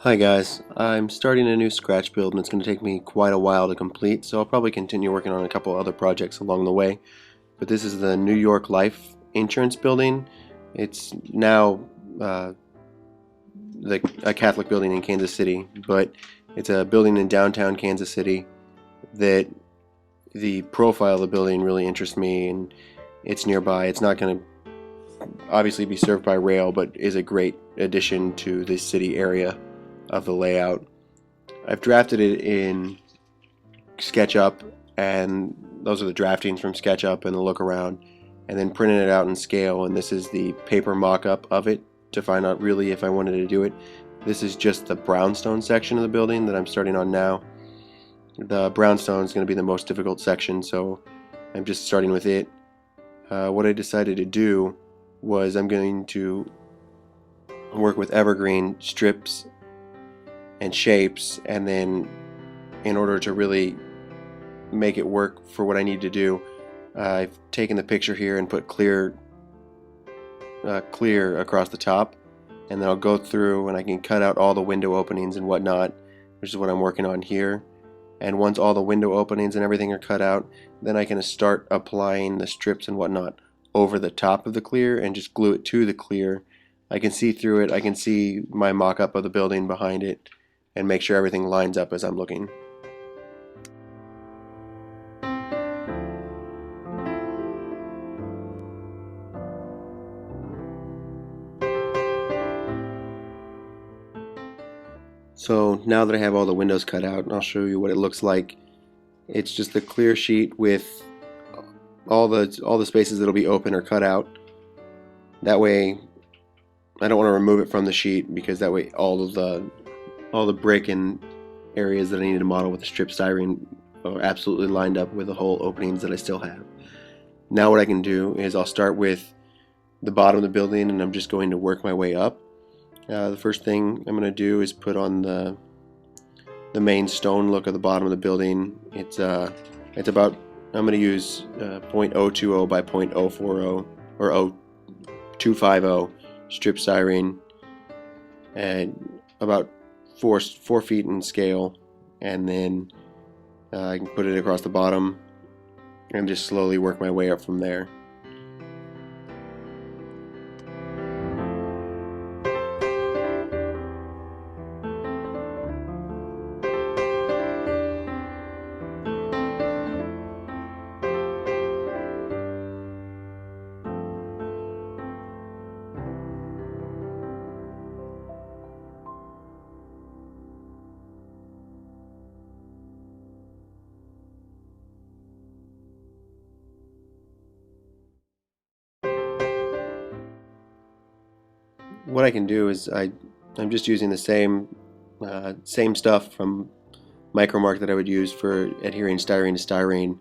Hi guys, I'm starting a new scratch build and it's going to take me quite a while to complete, so I'll probably continue working on a couple other projects along the way. But this is the New York Life Insurance Building. It's now a Catholic building in Kansas City, but it's a building in downtown Kansas City that the profile of the building really interests me, and it's nearby. It's not going to obviously be served by rail, but is a great addition to the city area of the layout. I've drafted it in SketchUp, and those are the draftings from SketchUp and the look around, and then printed it out in scale, and this is the paper mock-up of it to find out really if I wanted to do it. This is just the brownstone section of the building that I'm starting on now. The brownstone is going to be the most difficult section, so I'm just starting with it. What I decided to do was I'm going to work with evergreen strips and shapes, and then in order to really make it work for what I need to do, I've taken the picture here and put clear across the top, and then I'll go through and I can cut out all the window openings and whatnot, which is what I'm working on here. And once all the window openings and everything are cut out, then I can start applying the strips and whatnot over the top of the clear and just glue it to the clear. I can see through it, I can see my mock-up of the building behind it, and make sure everything lines up as I'm looking. So now that I have all the windows cut out, I'll show you what it looks like. It's just a clear sheet with all the spaces that'll be open or cut out. That way, I don't want to remove it from the sheet, because that way all the brick and areas that I need to model with the strip styrene are absolutely lined up with the hole openings that I still have. Now what I can do is I'll start with the bottom of the building, and I'm just going to work my way up. The first thing I'm going to do is put on the main stone look of the bottom of the building. It's about, I'm going to use 0.020 by 0.040 or 0.250 strip styrene, and about 4 feet in scale, and then I can put it across the bottom and just slowly work my way up from there. What I can do is I'm just using the same stuff from Micromark that I would use for adhering styrene to styrene,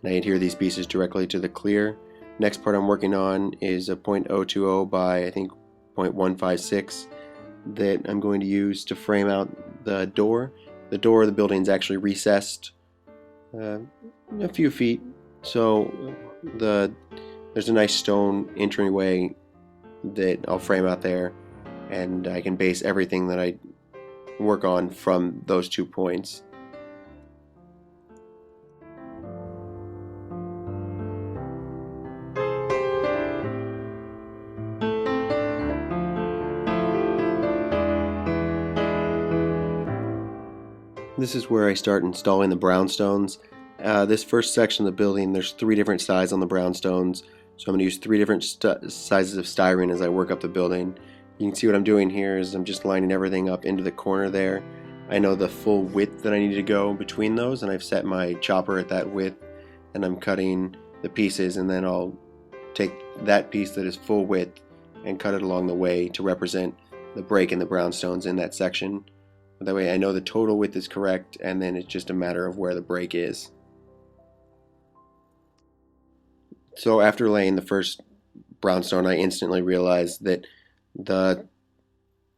and I adhere these pieces directly to the clear. Next part I'm working on is a 0.020 by I think 0.156 that I'm going to use to frame out the door. The door of the building is actually recessed a few feet, so there's a nice stone entryway that I'll frame out there, and I can base everything that I work on from those 2 points. This is where I start installing the brownstones. This first section of the building, there's 3 different sizes on the brownstones, so I'm going to use 3 different sizes of styrene as I work up the building. You can see what I'm doing here is I'm just lining everything up into the corner there. I know the full width that I need to go between those, and I've set my chopper at that width, and I'm cutting the pieces, and then I'll take that piece that is full width and cut it along the way to represent the break in the brownstones in that section. That way I know the total width is correct, and then it's just a matter of where the break is. So after laying the first brownstone, I instantly realized that the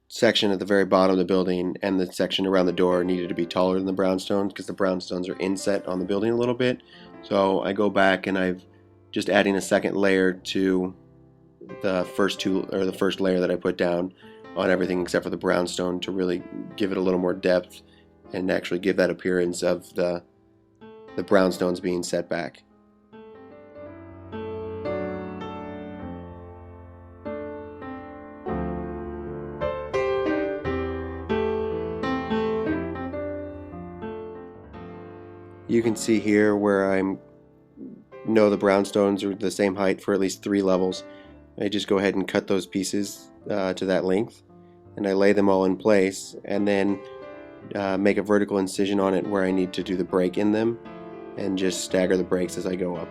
section at the very bottom of the building and the section around the door needed to be taller than the brownstones, because the brownstones are inset on the building a little bit. So I go back and I've just adding a second layer to the first layer that I put down. on everything except for the brownstone to really give it a little more depth and actually give that appearance of the brownstones being set back. You can see here where I know the brownstones are the same height for at least 3 levels. I just go ahead and cut those pieces to that length, and I lay them all in place, and then make a vertical incision on it where I need to do the break in them, and just stagger the breaks as I go up.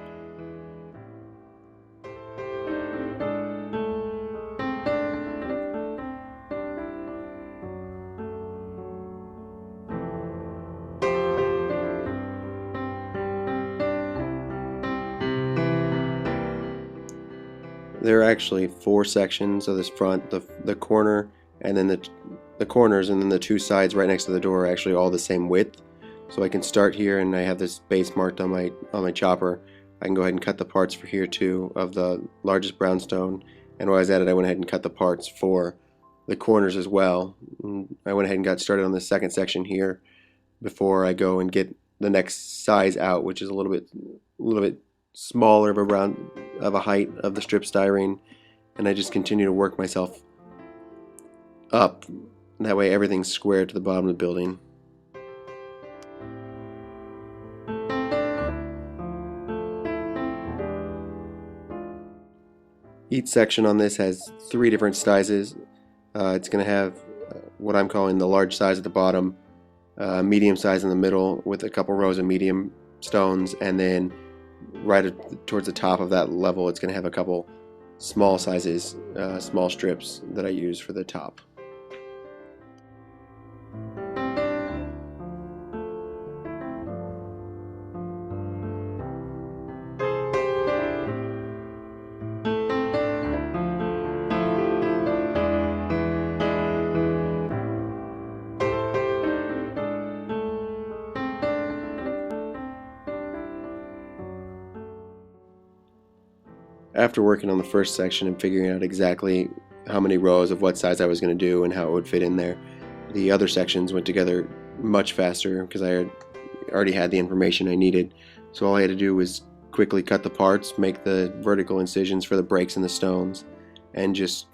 There are actually 4 sections of this front. The corner, and then the corners, and then the 2 sides right next to the door are actually all the same width. So I can start here, and I have this base marked on my chopper. I can go ahead and cut the parts for here too of the largest brownstone. And while I was at it, I went ahead and cut the parts for the corners as well. I went ahead and got started on the second section here before I go and get the next size out, which is a little bit smaller of a height of the strip styrene, and I just continue to work myself up. That way everything's square to the bottom of the building. Each section on this has 3 different sizes. It's going to have what I'm calling the large size at the bottom, medium size in the middle with a couple rows of medium stones, and then right towards the top of that level it's going to have a couple small sizes, small strips that I use for the top. After working on the first section and figuring out exactly how many rows of what size I was going to do and how it would fit in there, the other sections went together much faster because I already had the information I needed. So all I had to do was quickly cut the parts, make the vertical incisions for the breaks in the stones, and just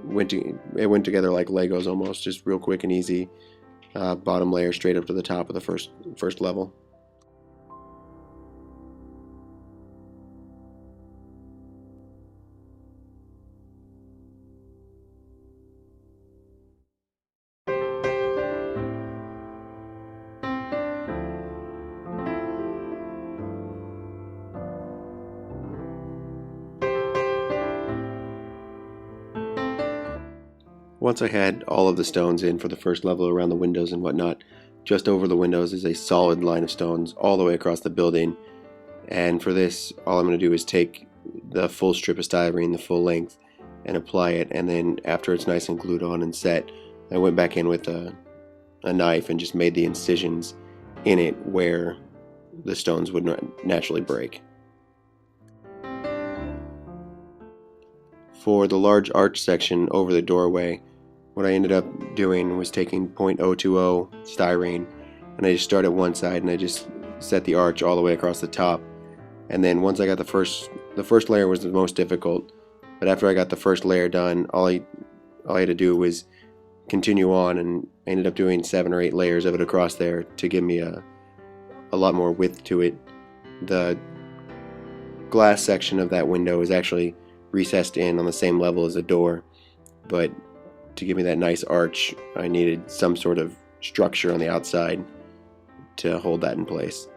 it went together like Legos almost, just real quick and easy. Bottom layer straight up to the top of the first level. Once I had all of the stones in for the first level around the windows and whatnot, just over the windows is a solid line of stones all the way across the building. And for this, all I'm going to do is take the full strip of styrene, the full length, and apply it. And then after it's nice and glued on and set, I went back in with a knife and just made the incisions in it where the stones would not naturally break. For the large arch section over the doorway, what I ended up doing was taking .020 styrene, and I just started one side and I just set the arch all the way across the top. And then once I got the first layer was the most difficult, but after I got the first layer done, all I had to do was continue on, and I ended up doing 7 or 8 layers of it across there to give me a lot more width to it. The glass section of that window is actually recessed in on the same level as the door, but to give me that nice arch, I needed some sort of structure on the outside to hold that in place.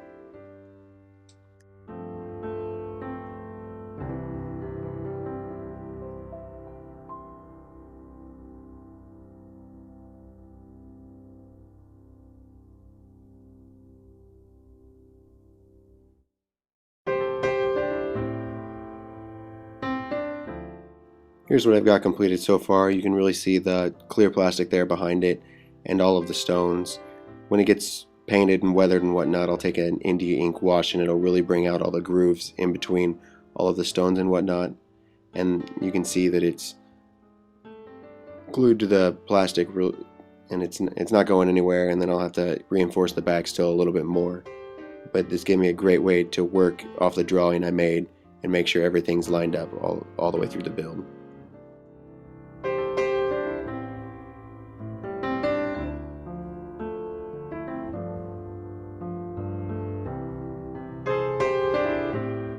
Here's what I've got completed so far. You can really see the clear plastic there behind it and all of the stones. When it gets painted and weathered and whatnot, I'll take an India ink wash and it'll really bring out all the grooves in between all of the stones and whatnot. And you can see that it's glued to the plastic, and it's not going anywhere, and then I'll have to reinforce the back still a little bit more. But this gave me a great way to work off the drawing I made and make sure everything's lined up all the way through the build.